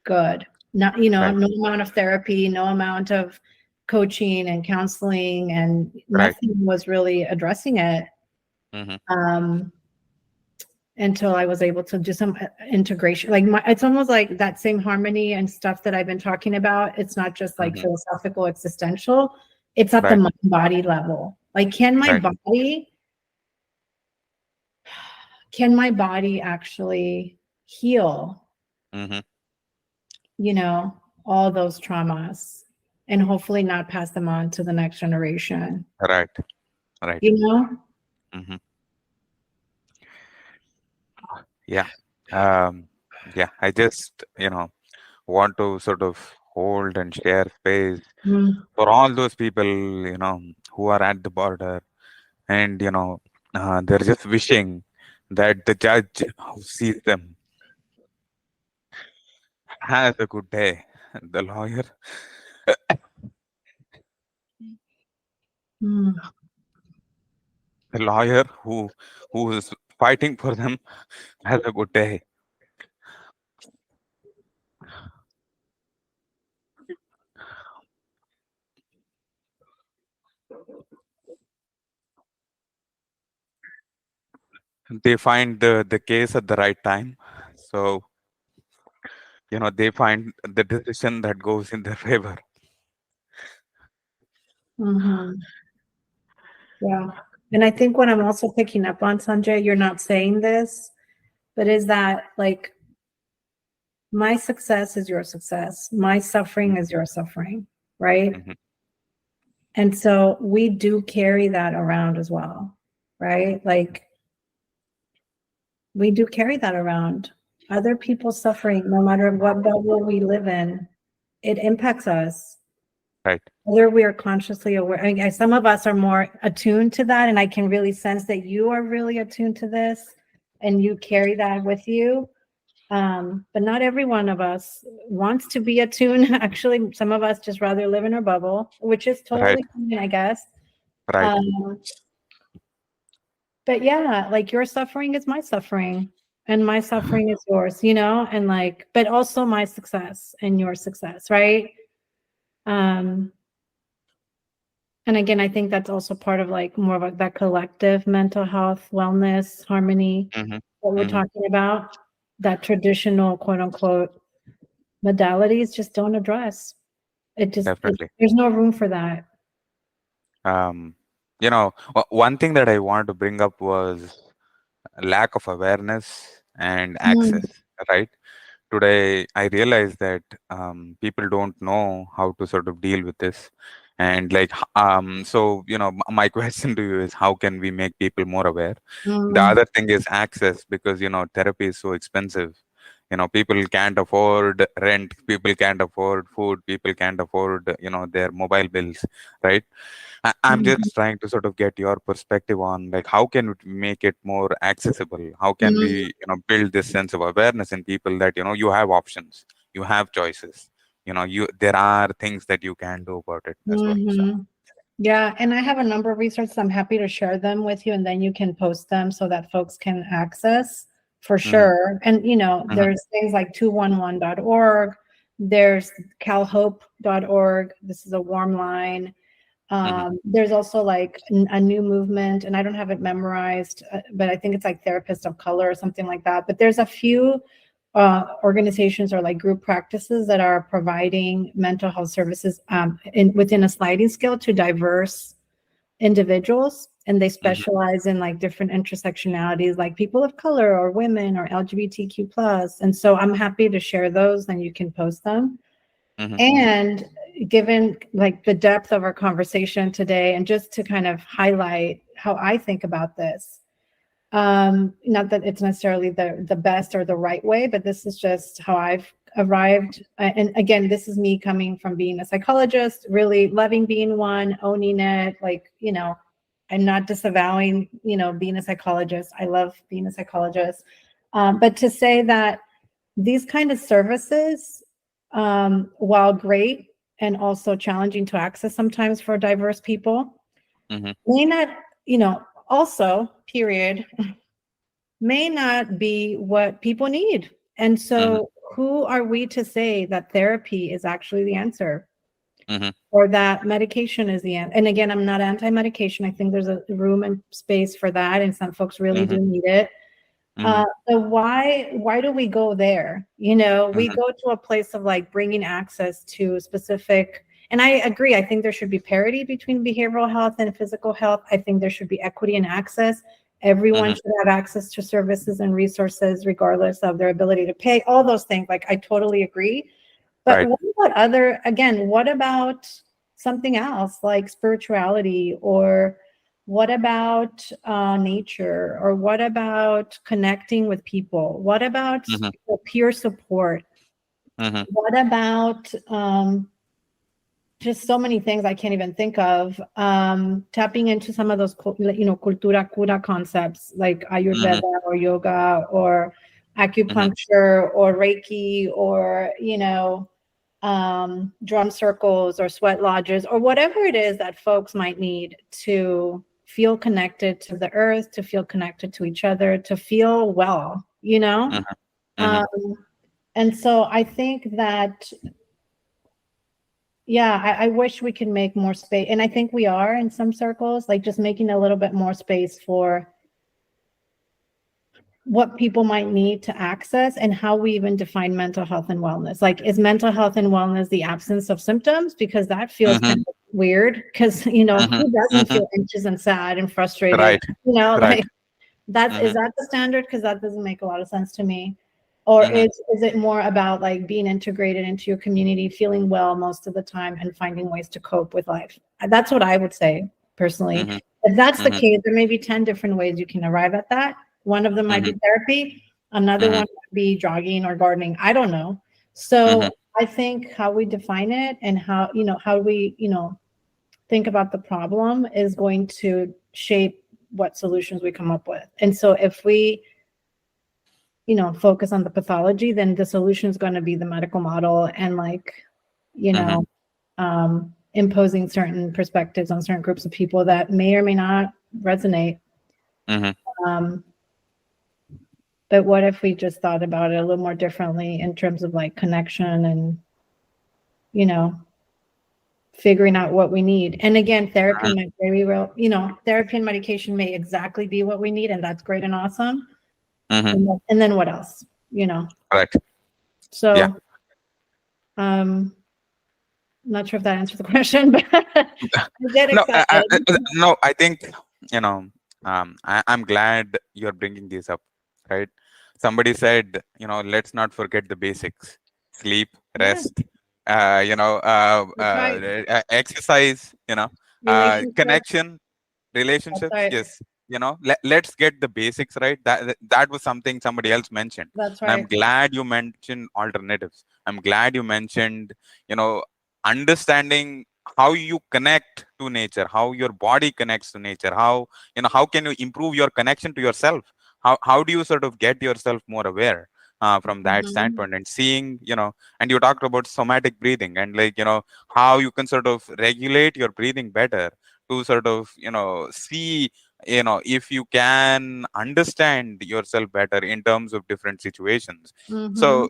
good. Not, right, no amount of therapy, no amount of coaching and counseling, and right. nothing was really addressing it. Hmm. Um, until I was able to do some integration. Like, it's almost like that same harmony and stuff that I've been talking about. It's not just like Hmm. philosophical, existential. It's at the Right, mind body level. Like, right. can my body actually heal, Hmm. you know, all those traumas, and hopefully not pass them on to the next generation, Right, right. you know? Hmm. Yeah. Um, yeah. I just, want to sort of hold and share space Mm, for all those people, who are at the border, and, they're just wishing that the judge who sees them has a good day. The lawyer, mm, the lawyer who is fighting for them has a good day. They find the case at the right time. So, they find the decision that goes in their favor. mhm. Yeah. And I think what I'm also picking up on, Sanjay, you're not saying this, but is that like, my success is your success, my suffering is your suffering, right? Mm-hmm. And so we do carry that around as well, right? Like, we do carry that around. Other people's suffering, no matter what bubble we live in, it impacts us. Right, Whether we are consciously aware, I mean, some of us are more attuned to that, and I can really sense that you are really attuned to this, and you carry that with you. But not every one of us wants to be attuned. Actually, some of us just rather live in our bubble, which is right, totally fine, I guess. right. Um, but yeah, like, your suffering is my suffering, and my suffering is yours, and like, but also my success and your success, right? Um, And again, I think that's also part of like more of like that collective mental health, wellness, harmony Mhm. that we're Mhm. talking about, that traditional quote unquote modalities just don't address. Definitely. There's no room for that. Um, one thing that I wanted to bring up was lack of awareness and Mm, access, right? Today I realized that people don't know how to sort of deal with this, and so my question to you is, how can we make people more aware? The mm, other thing is access, because therapy is so expensive. People can't afford rent, people can't afford food, people can't afford their mobile bills, right? I'm mm, just trying to sort of get your perspective on, like, how can we make it more accessible? How can we, mm, build this sense of awareness in people that, you have options, you have choices, there are things that you can do about it as well. So, mhm. Yeah, and I have a number of resources. I'm happy to share them with you, and then you can post them so that folks can access for mm-hmm, sure. And mm-hmm, there's things like 211.org, there's calhope.org. This is a warm line. mm-hmm, There's also like a new movement, and I don't have it memorized, but I think it's like Therapist of Color or something like that. But there's a few organizations or like group practices that are providing mental health services within a sliding scale to diverse individuals. And they mm-hmm, specialize in like different intersectionalities, like people of color or women or LGBTQ plus. And so I'm happy to share those, then you can post them. mm-hmm, And given like the depth of our conversation today, and just to kind of highlight how I think about this, not that it's necessarily the best or the right way, but this is just how I've arrived. And again, this is me coming from being a psychologist, really loving being one, owning it, like, I'm not disavowing, being a psychologist. I love being a psychologist. But to say that these kind of services, while great and also challenging to access sometimes for diverse people, mm-hmm, may not, also, period, may not be what people need. And mm-hmm, so, who are we to say that therapy is actually the answer, mm-hmm, or that medication is the answer? And again, I'm not anti medication. I think there's a room and space for that, and some folks really mm-hmm, do need it. mm-hmm, So why do we go there? We mm-hmm, go to a place of like bringing access to specific, and I agree. I think there should be parity between behavioral health and physical health. I think there should be equity in access. Everyone mm-hmm, should have access to services and resources, regardless of their ability to pay. All those things, like I totally agree. But right. what about what about something else like spirituality, or what about nature, or what about connecting with people? What about Mm-hmm, peer support? mm-hmm, What about just so many things I can't even think of. Tapping into some of those, cultura cura concepts like mm-hmm, Ayurveda or yoga or mm-hmm, acupuncture or Reiki, or, drum circles or sweat lodges or whatever it is that folks might need to feel connected to the earth, to feel connected to each other, to feel well, mm-hmm, mm-hmm, Um, and so I think that, yeah, I wish we could make more space. And I think we are in some circles, like just making a little bit more space for what people might need to access and how we even define mental health and wellness. Like, is mental health and wellness the absence of symptoms? Because that feels mm-hmm, kind of weird, because, mm-hmm, who doesn't mm-hmm. feel anxious and sad and frustrated? Right, right. Like, is Mm-hmm, that the standard? Because that doesn't make a lot of sense to me. Or mm-hmm, is it more about like being integrated into your community, feeling well most of the time, and finding ways to cope with life? That's what I would say personally. mm-hmm, If that's the mm-hmm, case, there may be 10 different ways you can arrive at that. One of them might mm-hmm, be therapy, another mm-hmm, one might be jogging or gardening. I don't know. mm-hmm, So I think how we define it and how we, think about the problem is going to shape what solutions we come up with. And so if we, focus on the pathology, then the solution is going to be the medical model, and like, you mm-hmm, know, imposing certain perspectives on certain groups of people that may or may not resonate. mm-hmm. Um, but what if we just thought about it a little more differently in terms of like connection and, you know, figuring out what we need. And again, therapy might very well, therapy and medication may exactly be what we need, and that's great and awesome. Mm-hmm. And then what else? Correct. Yeah. So not sure if that answered the question, but I get No, excited. no. I think you know. I'm glad you're bringing this up. Right. Somebody said, let's not forget the basics: sleep, Yeah, rest, that's right. exercise. Relationship. Connection, That's relationships. right. Yes. Let's get the basics right. That was something somebody else mentioned, That's and I'm right. glad you mentioned alternatives. I'm glad you mentioned, you know understanding how you connect to nature, how your body connects to nature, how can you improve your connection to yourself, how do you sort of get yourself more aware, from that Hmm. standpoint, and seeing, and you talked about somatic breathing, and how you can sort of regulate your breathing better to sort of see, if you can understand yourself better in terms of different situations. Hmm. So,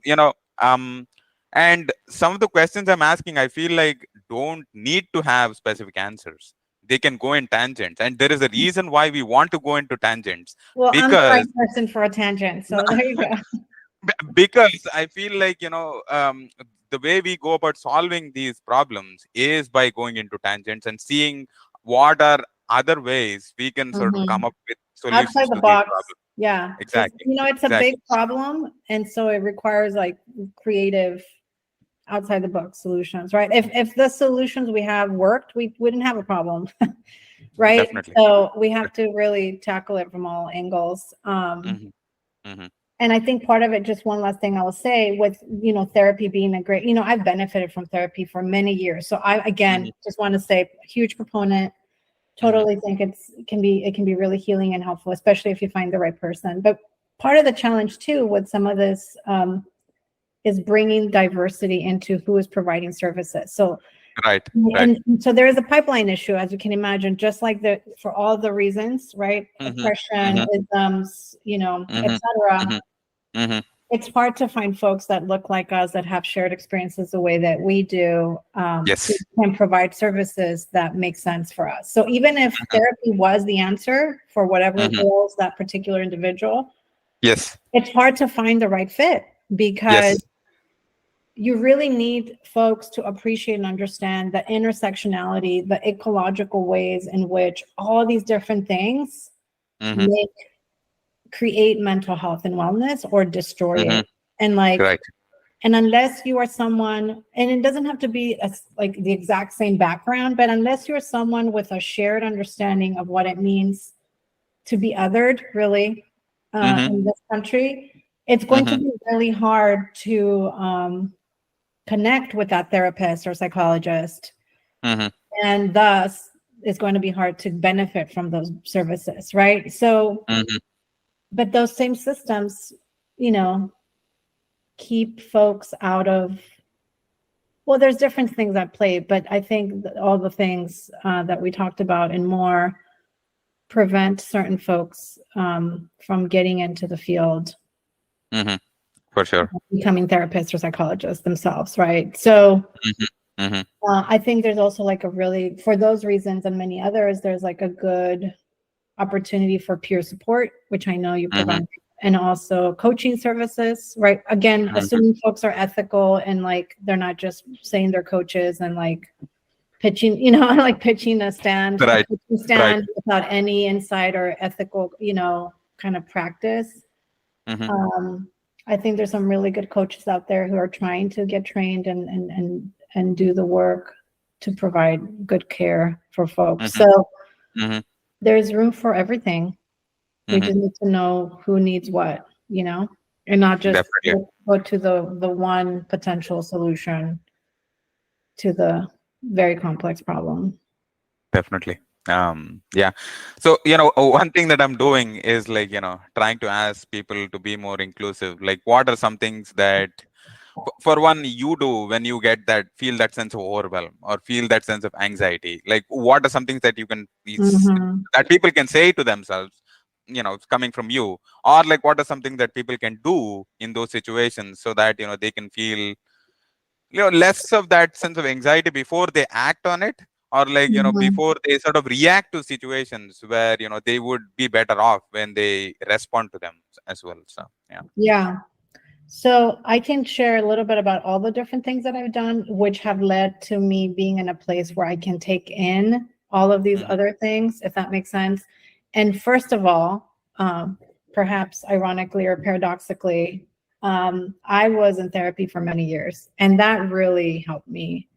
and some of the questions I'm asking, I feel like don't need to have specific answers. They can go in tangents, and there is a reason why we want to go into tangents, Well, I'm the right because person for a tangent, so there you go. because I feel like, the way we go about solving these problems is by going into tangents and seeing what are other ways we can sort of come Hmm. up with Outside solutions the to these box. problems. Yeah, because Exactly. it's a big Exactly. problem, and so it requires like creative, outside the box solutions, right? If the solutions we have worked, we wouldn't have a problem, right? Definitely. So we have to really tackle it from all angles. Hmm. Hmm. And I think part of it, just one last thing I will say, with therapy being a great, I've benefited from therapy for many years. So I, again, Hmm. just want to say, huge proponent. Hmm. Totally think it can be really healing and helpful, especially if you find the right person. But part of the challenge too with some of this, is bringing diversity into who is providing services. So, Right. Right. and so there is a pipeline issue, as you can imagine, just like for all the reasons, right? Hmm. Oppression, Hmm. isms, Hmm. etc. Hmm. Hmm. It's hard to find folks that look like us, that have shared experiences the way that we do, who Yes. can provide services that make sense for us. So even if therapy was the answer for whatever Hmm. ails that particular individual, Yes. it's hard to find the right fit, because Yes. you really need folks to appreciate and understand the intersectionality, the ecological ways in which all these different things Hmm. make create mental health and wellness or destroy Hmm. it. And like, Right. and unless you are someone, and it doesn't have to be like the exact same background, but unless you're someone with a shared understanding of what it means to be othered, really, Hmm. in this country, it's going to Hmm. be really hard to connect with that therapist or psychologist, Hmm. and thus it's going to be hard to benefit from those services, right? So, Hmm. but those same systems, you know, keep folks out of, well, there's different things at play, but I think that all the things that we talked about and more prevent certain folks from getting into the field, Hmm. For sure. becoming therapists or psychologists themselves, right? So Hmm. Hmm. I think there's also like a really, for those reasons and many others, there's like a good opportunity for peer support, which I know you Hmm. provide, and also coaching services, right? Again, Hmm. assuming folks are ethical and like they're not just saying they're coaches and like pitching, like pitching a Right. pitching Right. stand without any insight or ethical, kind of practice. Hmm. Um, I think there's some really good coaches out there who are trying to get trained and do the work to provide good care for folks. Hmm. So Hmm. there's room for everything. We Hmm. just need to know who needs what, and not just Definitely. go to the one potential solution to the very complex problem. Definitely. Yeah. So, one thing that I'm doing is like, trying to ask people to be more inclusive. Like, what are some things that, for one, you do when you feel that sense of overwhelm or feel that sense of anxiety? Like, what are some things that Mhm. that people can say to themselves, it's coming from you? Or like, what are something that people can do in those situations so that, they can feel less of that sense of anxiety before they act on it, or like Mhm. before they sort of react to situations where they would be better off when they respond to them as well. So yeah. Yeah. So I can share a little bit about all the different things that I've done, which have led to me being in a place where I can take in all of these Hmm. other things, if that makes sense. And first of all, perhaps ironically or paradoxically, I was in therapy for many years, and that really helped me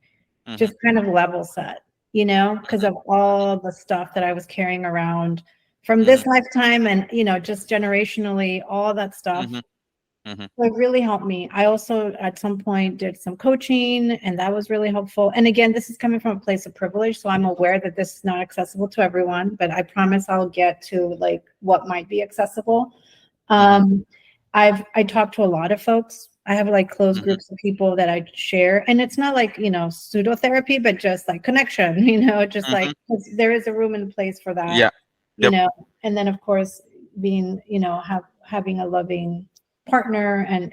Hmm. just kind of level set, because of all the stuff that I was carrying around from Hmm. this lifetime and, just generationally, all that Hmm. stuff. Hmm. So it really helped me. I also, at some point, did some coaching, and that was really helpful. And again, this is coming from a place of privilege, so I'm aware that this is not accessible to everyone, but I promise I'll get to like what might be accessible. Hmm. Um, I talked to a lot of folks. I have like closed Hmm. groups of people that I share, and it's not like pseudo therapy, but just like connection. Just Hmm. like 'cause there is a room and place for that. Yeah. You Yep. know, and then of course being having a loving partner, and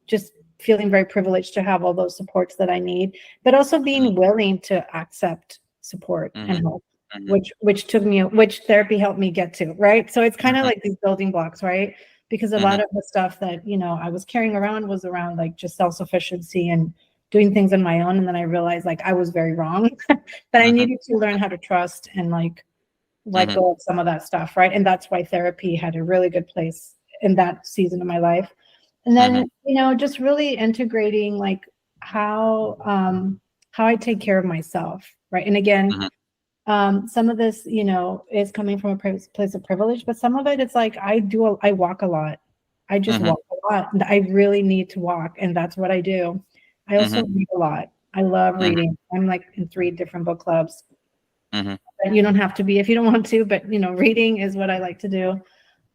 just feeling very privileged to have all those supports that I need, but also Hmm. being willing to accept support and Hmm. help, Hmm. which therapy helped me get to, right? So it's kind of Hmm. like these building blocks, right? Because a Hmm. lot of the stuff that I was carrying around was around like just self-sufficiency and doing things on my own, and then I realized like I was very wrong, that I Hmm. needed to learn how to trust and like let Hmm. go of some of that stuff, right? And that's why therapy had a really good place in that season of my life. And Hmm. then, just really integrating like how how I take care of myself, right? And again, Hmm. some of this, is coming from a place of privilege, but some of it, it's like I walk a lot. I just Hmm. walk a lot. And I really need to walk, and that's what I do. I Hmm. also read a lot. I love Hmm. reading. I'm like in 3 different book clubs. Hmm. You don't have to be if you don't want to, but reading is what I like to do.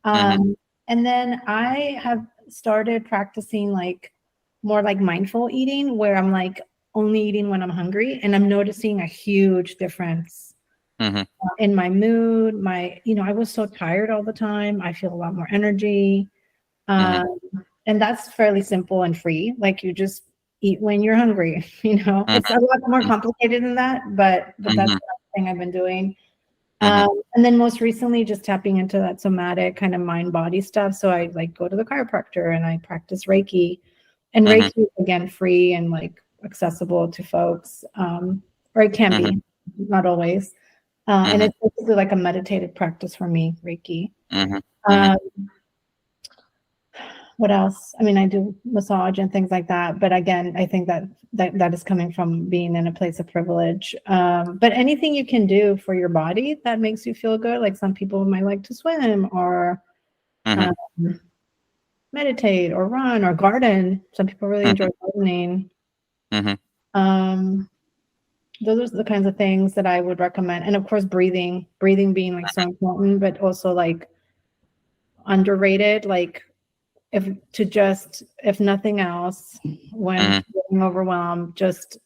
Hmm. And then I have started practicing like more like mindful eating, where I'm like only eating when I'm hungry, and I'm noticing a huge difference Hmm. in my mood. I was so tired all the time. I feel a lot more energy. Hmm. Um, and that's fairly simple and free. Like you just eat when you're hungry. It's a lot more complicated than that, but that's Hmm. the thing I've been doing. Hmm. And then most recently, just tapping into that somatic kind of mind body stuff. So I like go to the chiropractor and I practice Reiki. And Hmm. Reiki is again free and like accessible to folks, or it can Hmm. be, not always. And Hmm. it's basically like a meditative practice for me, Reiki. Hmm. Hmm. Um, what else? I mean, I do massage and things like that, but again, I think that is coming from being in a place of privilege. But anything you can do for your body that makes you feel good, like some people might like to swim or Hmm. um, meditate or run or garden. Some people really enjoy gardening. Hmm. Um, those are the kinds of things that I would recommend. And of course, breathing being like so important, but also like underrated. Like if nothing else, when Hmm. feeling overwhelmed, just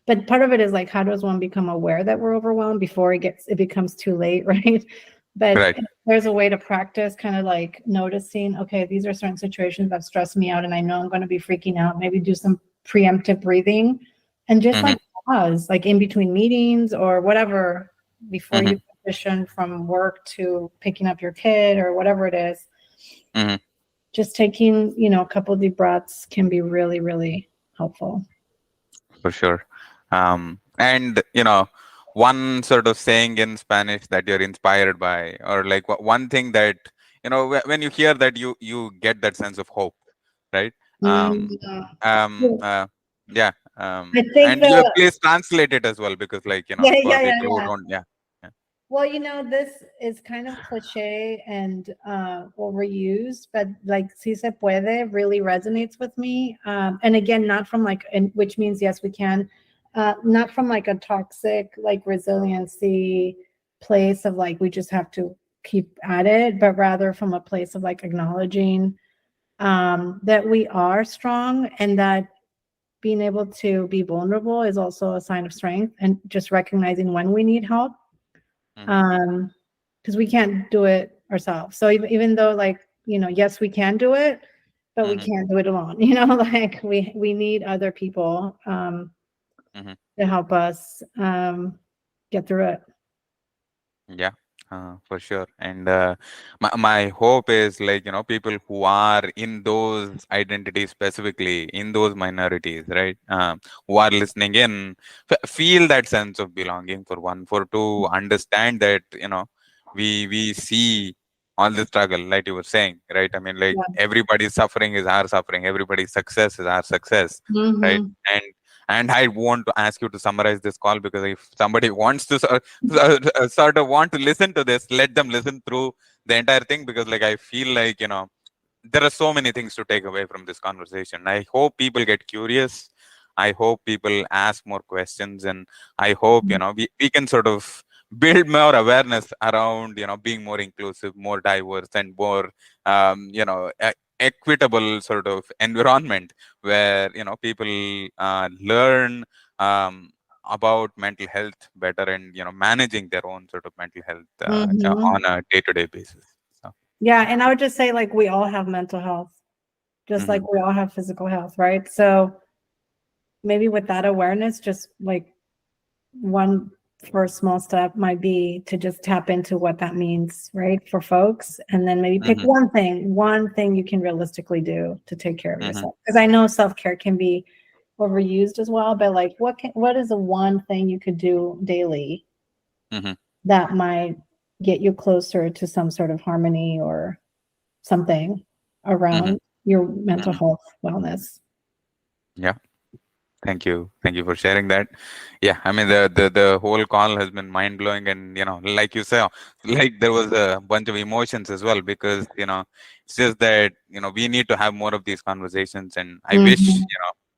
but part of it is like how does one become aware that we're overwhelmed before it becomes too late, right? But Right. if there's a way to practice kind of like noticing, okay, these are certain situations that stress me out and I know I'm going to be freaking out. Maybe do some preemptive breathing and just Hmm. like pause, like in between meetings or whatever, before Hmm. you transition from work to picking up your kid or whatever it is. Hmm. Just taking, a couple deep breaths can be really, really helpful. For sure. And one sort of saying in Spanish that you're inspired by, or like one thing that when you hear that, you get that sense of hope, right? Mm, Um, um, uh, yeah. I think And you the please translate it as well, because like yeah, for yeah, yeah, people who yeah. don't, yeah. Yeah. Well, this is kind of cliche and overused, but like "si se puede" really resonates with me. And again, not from like, and which means yes, we can, not from like a toxic like resiliency place of like we just have to keep at it, but rather from a place of like acknowledging that we are strong and that being able to be vulnerable is also a sign of strength, and just recognizing when we need help, Hmm. um because we can't do it ourselves. So even though like yes, we can do it, but we Mhm, can't do it alone. Like we need other people mhm. to help us get through it. Yeah, for sure. And my hope is, like, people who are in those identities, specifically in those minorities, right? Who are listening in, feel that sense of belonging, for one, for to understand that, we see all the struggle, like you were saying, right? I mean, like, Yeah. everybody's suffering is our suffering, everybody's success is our success, right? Hmm. And I want to ask you to summarize this call, because if somebody wants to sort of want to listen to this, let them listen through the entire thing, because, like, I feel like, there are so many things to take away from this conversation. I hope people get curious. I hope people ask more questions, and I hope, we can sort of build more awareness around, being more inclusive, more diverse, and more, equitable sort of environment, where, people learn about mental health better, and, managing their own sort of mental health Hmm. on a day-to-day basis. So. Yeah, and I would just say like we all have mental health, just like Mhm, we all have physical health, right? So maybe with that awareness, just like one first small step might be to just tap into what that means, right, for folks, and then maybe pick mhm, one thing you can realistically do to take care of mhm, yourself. Because I know self-care can be overused as well, but like what is the one thing you could do daily mhm, that might get you closer to some sort of harmony or something mhm, around your mental mhm. health wellness? Yeah. Thank you for sharing that. Yeah, I mean, the whole call has been mind blowing, and, like you say, like, there was a bunch of emotions as well, because, it's just that, we need to have more of these conversations, and I wish,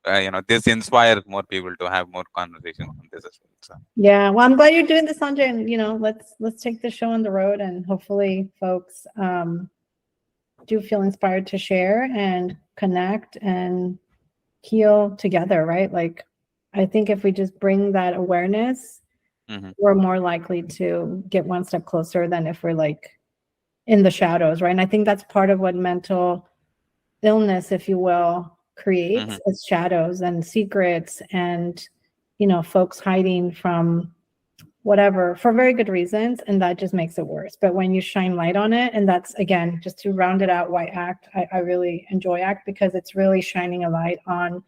Mhm. this inspires more people to have more conversations on this as well. So. Yeah, well, I'm glad you're doing this, Andre, and let's take the show on the road, and hopefully, folks do feel inspired to share and connect and heal together, right? Like, I think if we just bring that awareness, Hmm. we're more likely to get one step closer than if we're like in the shadows, right? And I think that's part of what mental illness, if you will, Hmm. creates is shadows and secrets and folks hiding from whatever for very good reasons, and that just makes it worse. But when you shine light on it, and that's again just to round it out, why act, I really enjoy act, because it's really shining a light on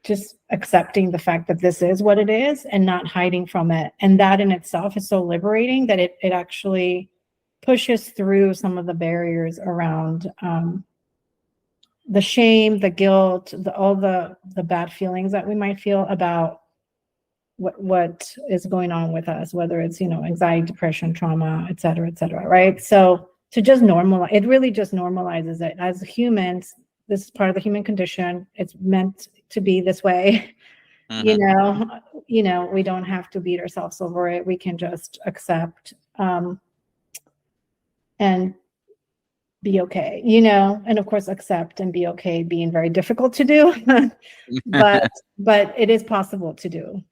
just accepting the fact that this is what it is and not hiding from it, and that in itself is so liberating that it actually pushes through some of the barriers around the shame, the guilt, all the bad feelings that we might feel about what is going on with us, whether it's anxiety, depression, trauma, et cetera, right? So to just normalize it, really just normalizes it. As humans, this is part of the human condition. It's meant to be this way. you Hmm. know we don't have to beat ourselves over it. We can just accept and be okay, and of course accept and be okay being very difficult to do. but but it is possible to do.